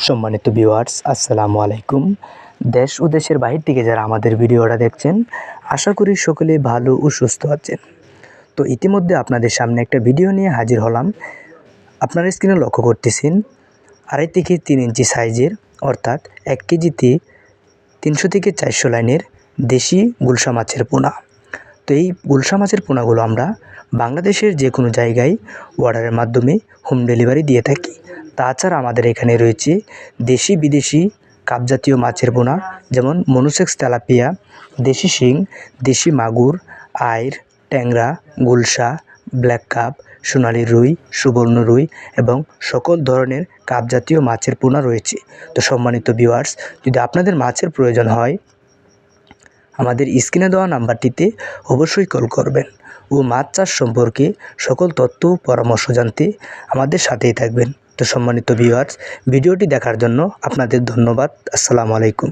সম্মানিত ভিউয়ার্স, আসসালামু আলাইকুম। দেশ ও দেশের বাহির থেকে যারা আমাদের ভিডিওটা দেখছেন, আশা করি সকলে ভালো ও সুস্থ আছেন। তো ইতিমধ্যে আপনাদের সামনে একটা ভিডিও নিয়ে হাজির হলাম। আপনারা স্ক্রিনে লক্ষ্য করতেছেন 2.5 থেকে 3 ইঞ্চি সাইজের, অর্থাৎ 1 কেজিতে 300 থেকে 400 লাইনের দেশি গুলশা মাছের পোনা। তো এই গুলশা মাছের পোনাগুলো আমরা বাংলাদেশের যে কোনো জায়গায় অর্ডারের মাধ্যমে হোম ডেলিভারি দিয়ে থাকি। তাছাড়া আমাদের এখানে রয়েছে দেশি বিদেশি কাপ জাতীয় মাছের পোনা, যেমন মনোসেক্স তেলাপিয়া, দেশি শিং, দেশি মাগুর, আইর, ট্যাংরা, গুলশা, ব্ল্যাক কাপ, সোনালী রুই, সুবর্ণ রুই এবং সকল ধরনের কাপ জাতীয় মাছের পোনা রয়েছে। তো সম্মানিত ভিউয়ার্স, যদি আপনাদের মাছের প্রয়োজন হয়, আমাদের স্ক্রিনে দেওয়া নাম্বারটিতে অবশ্যই কল করবেন ও মাছ চাষ সম্পর্কে সকল তথ্য ও পরামর্শ জানতে আমাদের সাথেই থাকবেন। তো সম্মানিত ভিউয়ার্স, ভিডিওটি দেখার জন্য আপনাদের ধন্যবাদ। আসসালামু আলাইকুম।